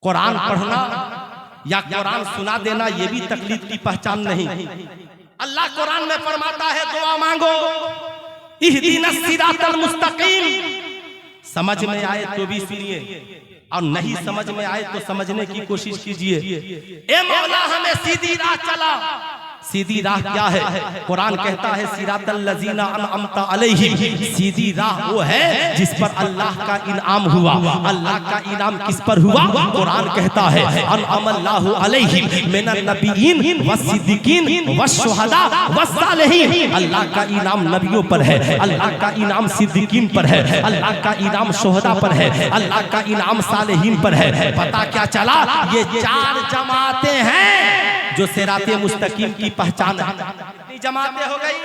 कुरान पढ़ना या कुरान सुना देना ये भी तकलीफ की पहचान नहीं। अल्लाह कुरान में फरमाता है दुआ मांगो, इहदिनस सिरातल मुस्तकीम। समझ में आए तो भी सुनिए और नहीं समझ में आए तो समझने की कोशिश कीजिए। ए मौला हमें सीधी राह चला। सीधी राह क्या है? कुरान कहता है सिरातल लजीना अनअमता अलैहिम, सीधी राह वो है जिस पर अल्लाह का इनाम हुआ। अल्लाह का इनाम किस पर हुआ? कुरान कहता है अनअमल्लाहु अलैहिम मिनन नबिय्यीन वस्सिद्दीकीन वश्शुहदा वस्सालिहीन। अल्लाह का इनाम नबियों पर है, अल्लाह का इनाम सिद्दीकीन पर है, अल्लाह का इनाम शुहदा पर है, अल्लाह का इनाम सालिहीन पर है। पता क्या चला? ये चार जमातें हैं जो सिराते मुस्तकीम की पहचान है। कितनी जमातें हो गई?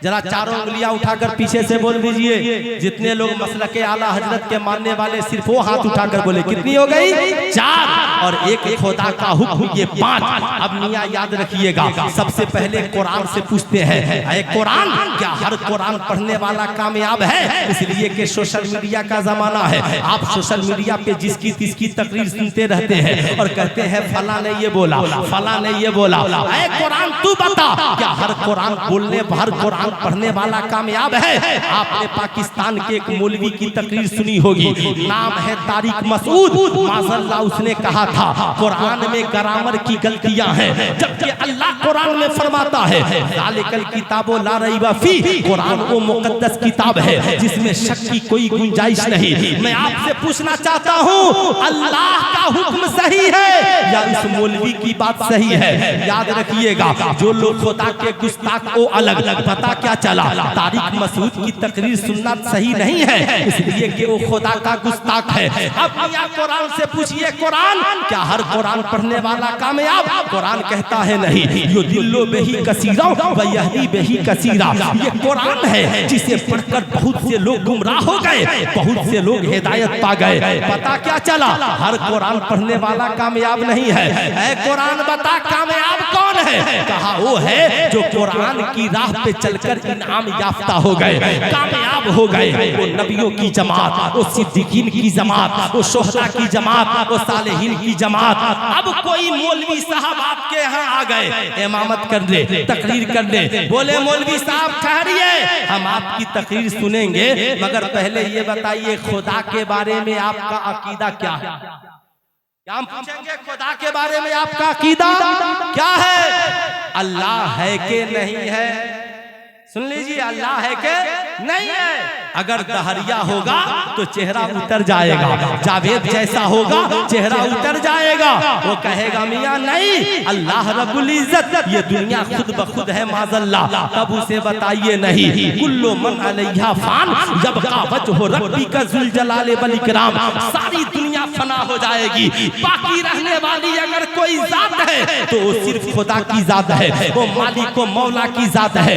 जरा चारों उंगलियां उठाकर पीछे से बोल दीजिए। जितने लोग मसलके आला हजरत के मानने वाले सिर्फ वो हाथ उठाकर बोले। कितनी हो गई? चार। और एक खुदा का हुक्म, ये पांच। अब मियां याद रखिएगा, सबसे पहले कुरान से पूछते हैं, ऐ कुरान क्या हर कुरान पढ़ने वाला कामयाब है? इसलिए कि सोशल मीडिया का जमाना है। आप सोशल मीडिया पे जिसकी तिसकी तकरीर सुनते रहते हैं और कहते हैं फला ने ये बोला, फला ने ये बोला। ऐ कुरान तू बता, क्या हर कुरान बोलने, हर कुरान पढ़ने वाला कामयाब है? आपने पाकिस्तान के एक मौलवी की तकरीर सुनी होगी, नाम है तारिक मसूद। माज़अल्लाह उसने कहा था कुरान में ग्रामर की गलतियां हैं, जबकि अल्लाह कुरान में फरमाता है ज़ालिकल किताबो ला रैबा फी। कुरान वो मुकद्दस किताब है जिसमें शक की कोई गुंजाइश नहीं। मैं आपसे पूछना चाहता हूँ, अल्लाह का हुक्म सही है या इस मौलवी की बात सही है? याद रखिएगा, जो लोग खुदा के गुस्ताख को अलग। पता क्या चला? तारिक मसूद की तकरीर सुनना सही नहीं है, इसलिए कि वो खुदा का गुस्ताख है। अब मियां कुरान से पूछिए, कुरान क्या हर कुरान पढ़ने वाला कामयाब? कुरान कहता है नहीं। यो दिल्लो बेही कसीरा व यहदी बेही कसीरा। ये कुरान है जिसे पढ़कर बहुत से लोग गुमराह हो गए, बहुत से लोग हिदायत पा गए। पता क्या चला? हर कुरान पढ़ने वाला कामयाब नहीं है। ऐ कुरान बता कामयाब कौन है? कहा वो है जो कुरान की राह पे चलकर इनाम याफ्ता हो गए, कामयाब हो गए। वो नबियों की जमात, वो सिद्दीकीन की जमात, वो शुहदा की जमात, वो सालेहीन की जमात। अब कोई मौलवी साहब आपके यहाँ आ गए इमामत कर ले, तकरीर कर ले, बोले मौलवी साहब ठहरिए, हम आपकी तकरीर सुनेंगे, मगर पहले ये बताइए खुदा के बारे में आपका अकीदा क्या है? क्या हम पूछेंगे खुदा के बारे में आपका अकीदा क्या है? अल्लाह है कि नहीं है? सुन लीजिए, अल्लाह है कि नहीं है? अगर दहरिया होगा तो चेहरा उतर जाएगा, जावेद जैसा होगा चेहरा उतर जाएगा। वो कहेगा मियां नहीं, अल्लाह रब्बुल इज्जत ये दुनिया खुद ब खुद है माज़अल्लाह। तब उसे बताइए नहीं, कुल्लु मन अलैहा फान यबका वजहु रब्बिका ज़ुल जलाल वल इकराम। सारी दुनिया फना हो जाएगी, बाकी रहने वाली अगर कोई जात है तो वो सिर्फ खुदा की जात है, वो मालिक व मौला की जात है।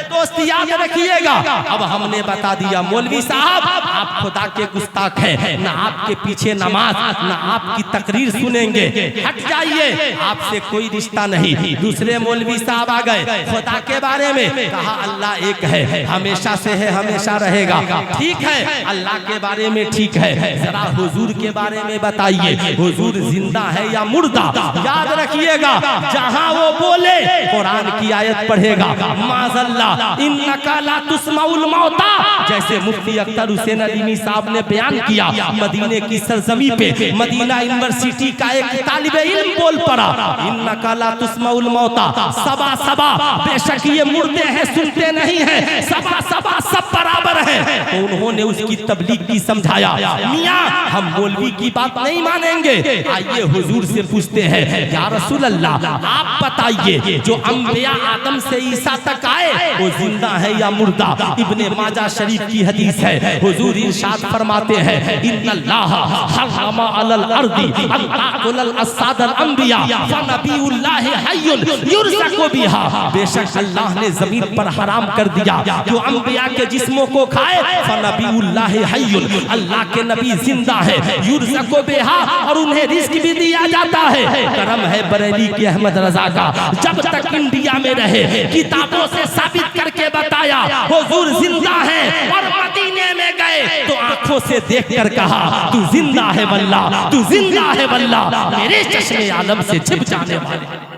दोस्त याद रखिएगा, अब हमने बता दिया मौलवी साहब आप खुदा के गुस्ताख हैं, ना आपके पीछे नमाज, ना आपकी तकरीर सुनेंगे, हट जाइए, आपसे कोई रिश्ता नहीं। दूसरे मौलवी साहब आ गए, खुदा के बारे में कहा अल्लाह एक है, हमेशा से है, हमेशा रहेगा। ठीक है, अल्लाह के बारे में ठीक है, जरा हुजूर के बारे में बताइए, हुजूर जिंदा है या मुर्दा? याद रखिएगा, जहां वो बोले कुरान की आयत पढ़ेगा, माज़अल्लाह इन्नका ला तुस्माउल मौता। जैसे मुफ्ती अख्तर हुसैन अलीमी साहब ने बयान किया, मदीने की सरजमी पे मदीना यूनिवर्सिटी का एक तालिबे इल्म बोल पड़ा, इन्नका ला तुस्माउल मौता, सबा सबा, बेशक ये मुर्दे हैं सुनते नहीं हैं, सबा सबा सब बराबर है। तो उन्होंने उसकी तबलीग की समझाया, मियां हम मौलवी की बात नहीं मानेंगे। आइए हुजूर से पूछते हैं, या रसूल अल्लाह आप बताइए जो अंबिया आदम से ईसा तक आए वो जिंदा है या मुर्दा? इब्ने माजा शरीफ की हदीस है, हुजूर इरशाद फरमाते हैं, इन्नल्लाह हर्रमा अलल अर्दी अन ताकुल असादल अंबिया व नबियुल्लाह हय्युन युरज़क़ु बिहा। बेशक अल्लाह ने जमीन पर हराम कर दिया जो अंबिया के जिस्मों को खाए, व नबियुल्लाह हय्युन, अल्लाह के नबी जिंदा है, युरज़क़ु बिहा, और उन्हें रिज़्क़ भी दिया जाता है। करम है बरेली के अहमद रजा का, जब तक इंडिया में रहे किताबों से साबित करके बताया हुजूर जिंदा है, और मदीने में गए तो आंखों से देखकर कहा तू जिंदा है वल्लाह, तू जिंदा है वल्लाह, मेरे चश्मे आलम से छिप जाने वाले।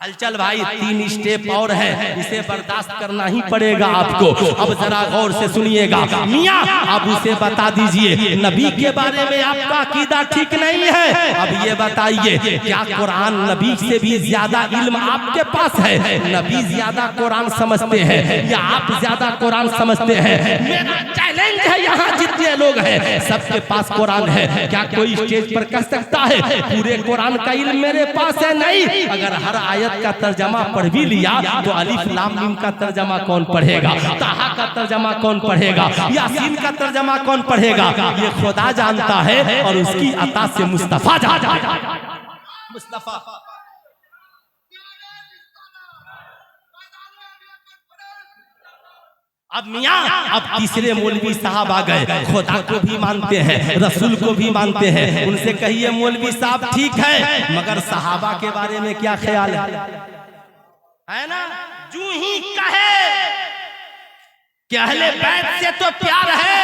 हलचल भाई 3 स्टेप और है, इसे बर्दाश्त करना ही पड़ेगा आपको। अब जरा गौर से सुनिएगा, मियां अब उसे बता दीजिए नबी के बारे में आपका अकीदा ठीक नहीं है। अब ये बताइए क्या कुरान नबी से भी ज्यादा इल्म आपके पास है? नबी ज्यादा कुरान समझते हैं या आप ज्यादा कुरान समझते हैं? मेरा चैलेंज है, यहाँ जितने लोग हैं सबके पास कुरान है। क्या कोई स्टेज पर कह सकता है पूरे कुरान का इल्म मेरे पास है? नहीं। अगर हर आयत का तर्जमा पढ़ भी लिया तो अलिफ लाम मीम का तर्जमा कौन पढ़ेगा? ताहा का तर्जमा कौन पढ़ेगा? यासीन का तर्जमा कौन पढ़ेगा? ये खुदा जानता है और उसकी अता से मुस्तफा जानता है। मुस्तफा अब मियां अब तीसरे मौलवी साहब आ गए, खुदा को भी मानते हैं, रसूल को भी मानते हैं। उनसे कहिए मौलवी साहब ठीक है, मगर सहाबा के बारे में क्या ख्याल है ना? जूं ही कहे कि अहले बैत से तो प्यार है,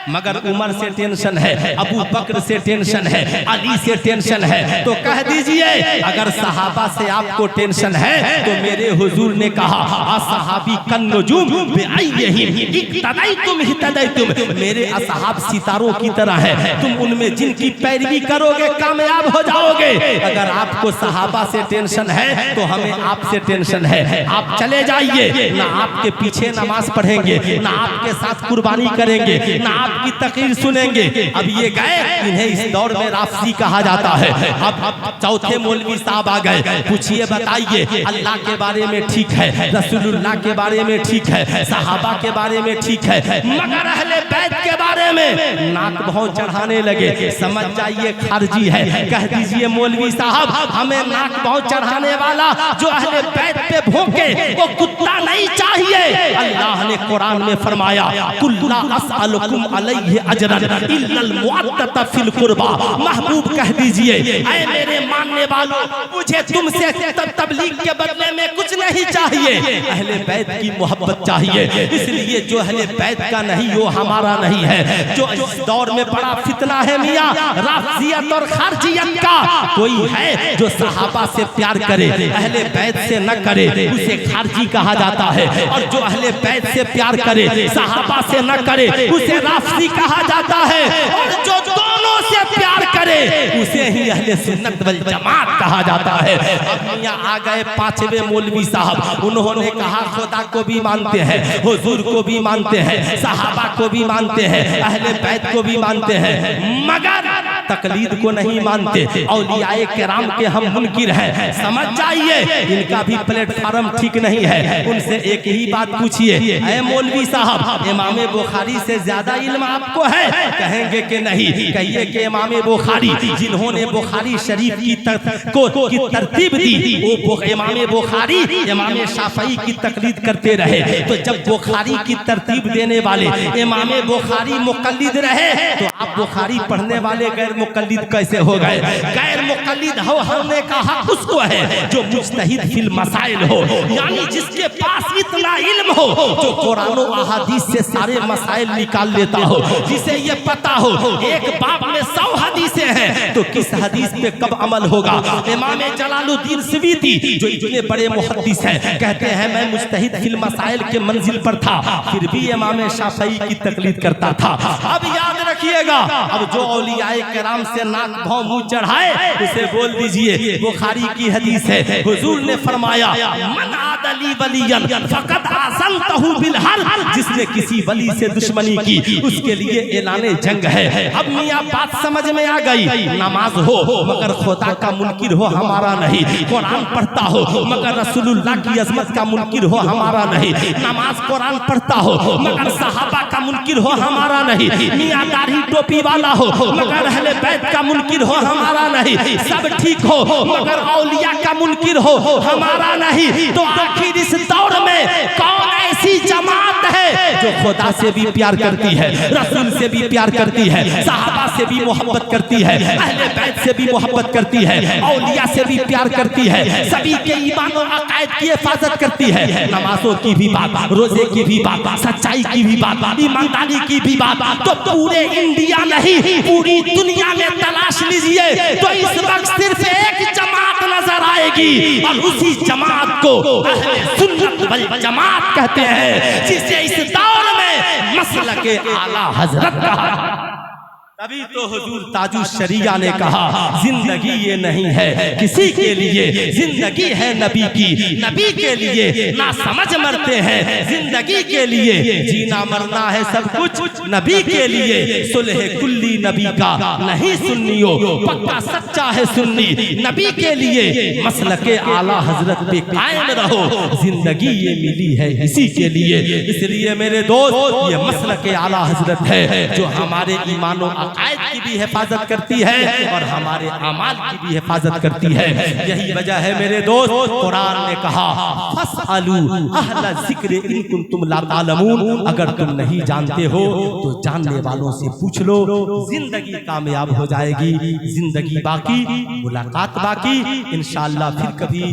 मगर उमर से टेंशन है, अबू बकर से टेंशन है, अली से टेंशन है, तो कह दीजिए अगर सहाबा से आपको टेंशन है तो मेरे हुजूर ने कहा असहाबी कन्नुजुम बिअय्यहिम इक्तदैतुम इhtदैतुम, मेरे असहाब सितारों की तरह है, तुम उनमें जिनकी पैरवी करोगे कामयाब हो जाओगे। अगर आपको सहाबा से टेंशन है तो हमें आपसे टेंशन है। आप चले जाइए, ना आपके पीछे नमाज पढ़ेंगे, ना आपके साथ कुर्बानी करेंगे, ना की तकरीर सुनेंगे। अब ये गए, इन्हें इस दौर में राफजी कहा जाता है। अब चौथे मौलवी साहब आ गए, पूछिए बताइए अल्लाह के बारे में ठीक है, रसूलुल्लाह के बारे में ठीक है, सहाबा के बारे में ठीक है, मगर अहले बैत के बारे में नाक भौं चढ़ाने लगे। समझ जाइए खारजी है। कह दीजिए मौलवी साहब हमें नाक भौं चढ़ाने वाला जो अहले बैत पे भौंके वो कुत्ता नहीं चाहिए। अल्लाह ने कुरान में फरमाया कुल्ला असअलुकुम अलैहि अजरन इल्लल मुअत्तता फिल कुर्बा। महबूब कह दीजिए ऐ मेरे मानने वालों, मुझे तुमसे तबलीग के बदले में कुछ नहीं चाहिए, अहले बैत की मोहब्बत चाहिए। इसलिए जो अहले बैत का नहीं वो हमारा नहीं है। जो इस दौर में बड़ा फितना है मियां राफजियत और खारजियत का, कोई है जो सहाबा से प्यार करे अहले बैत से न करे उसे खारजी कहा जाता है, और जो अहले बैत से प्यार करे सहाबा से न करे उसे राफजी कहा जाता है, और जो दोनों से प्यार करे उसे ही अहले सुन्नत वल जमात कहा जाता है। अब यहाँ आ गए पांचवे मौलवी साहब, उन्होंने कहा खुदा को भी मानते हैं, हुजूर को भी मानते हैं, सहाबा को भी मानते हैं, अहले बैत को भी मानते हैं, मगर तकलीद को नहीं मानते। औलियाए किराम के हम मुनकिर हैं। समझ जाइए इनका भी प्लेटफार्म ठीक नहीं है। उनसे एक ही बात पूछिए, ऐ मौलवी साहब इमाम बुखारी से ज्यादा इल्म आपको है? कहेंगे कि नहीं। कहिए कि इमाम बुखारी जिन्होंने बुखारी शरीफ की तरतीब दी वो इमाम बुखारी इमाम शाफई की तकलीद करते रहे। तो जब बुखारी की तरतीब देने वाले इमाम बुखारी मुकल्लिद रहे तो आप बुखारी पढ़ने वाले गैर मुकल्लिद कैसे हो गए? गैर मुकल्लिद होने का हक उसको है जो मुज्तहिद फिल मसाइल हो, यानी जिसके पास इतना इल्म हो जो कुरान और अहादीस से सारे मसाइल निकाल लेता हो, जिसे ये पता हो एक बाब में 100 हदीसें हैं तो किस हदीस पे कब अमल होगा। इमाम जलालुद्दीन सुयूती जो इतने बड़े मुहद्दिस हैं कहते हैं मैं मुज्तहिद फिल मसाइल के मंजिल पर था फिर भी इमाम शाफई की तकलीद करता था। अब याद रखिएगा, अब जो औलियाए किराम से नाक भौं मुंह चढ़ाए उसे बोल दीजिए बुखारी की हदीस है, हुजूर ने फरमाया मन आदली वलियन फकत आज़नतहु बिल हर्ब, जिसने किसी वली से दुश्मनी की उसके लिए ऐलाने जंग है। अब मियां बात समझ में आ गई। नमाज हो मगर खुदा का मुनकिर हो हमारा नहीं, कुरान पढ़ता हो मगर रसूलुल्लाह की अजमत का मुनकिर हो हमारा नहीं, नमाज कुरान पढ़ता हो मगर सहाबा का मुनकिर हो हमारा नहीं, मियां दाढ़ी टोपी वाला हो मगर अहले बैत का मुनकिर हो हमारा नहीं, सब ठीक हो मगर औलिया का मुनकिर हो हमारा नहीं, तो आखिर इस दौर में कौन ऐसी जमात है जो खुदा से भी प्यार करती है, रसूल से भी प्यार करती है, सहाबा से भी मोहब्बत करती है, अहले बैत से भी मोहब्बत करती है, औलिया से भी प्यार करती है, सभी के ईमान और अकायद की हिफाजत करती है। नमाजों की भी बात, रोजे की भी बात, सच्चाई की भी बात, ईमानदारी की भी बात, तो पूरे इंडिया नहीं पूरी दुनिया में तलाश लीजिए तो इस वक्त सिर्फ एक जमात नजर आएगी और उसी जमात को अहले सुन्नत वल जमात कहते हैं, जिसे इस दौर में मसलके आला हजरत कहा। तभी तो हुजूर ताजुल शरिया ने कहा जिंदगी ये नहीं है किसी के लिए, जिंदगी है नबी की, नबी के लिए ना समझ मरते हैं, जिंदगी के लिए जीना मरना है सब कुछ नबी के लिए। सुलह कुल्ली नबी का नहीं सुन्नियो, पक्का सच्चा है सुन्नी नबी के लिए। मसलके आला हजरत पे कायम रहो, जिंदगी ये मिली है इसी के लिए। इसलिए मेरे दोस्त ये मसलके आला हजरत है जो हमारे ईमानो अकायद की भी हिफाजत करती है और हमारे अमाल की भी हिफाजत करती है। यही वजह है मेरे दोस्त, कुरान ने कहा फसअलू अहला ज़िक्र इन कुंतुम ला तालमून, अगर तुम नहीं जानते हो तो जानने वालों से पूछ लो। जिंदगी कामयाब हो जाएगी, जिंदगी बाकी, मुलाकात बाकी। इंशाअल्लाह फिर कभी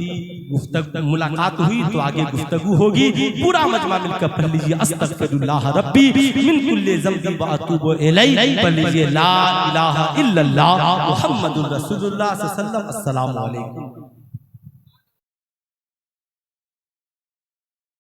मुलाकात हुई तो आगे गुफ्तगू होगी। पूरा मजमा मिलकर पढ़ लीजिए अस्तगफिरुल्लाह रब्बी मिन कुल्ली ज़ंबि व अतूबु इलैहि, पढ़ लीजिए ला इलाहा इल्लल्लाह मुहम्मदुर रसूलुल्लाह सल्लल्लाहु अलैहि वसल्लम। अस्सलामु अलैकुम।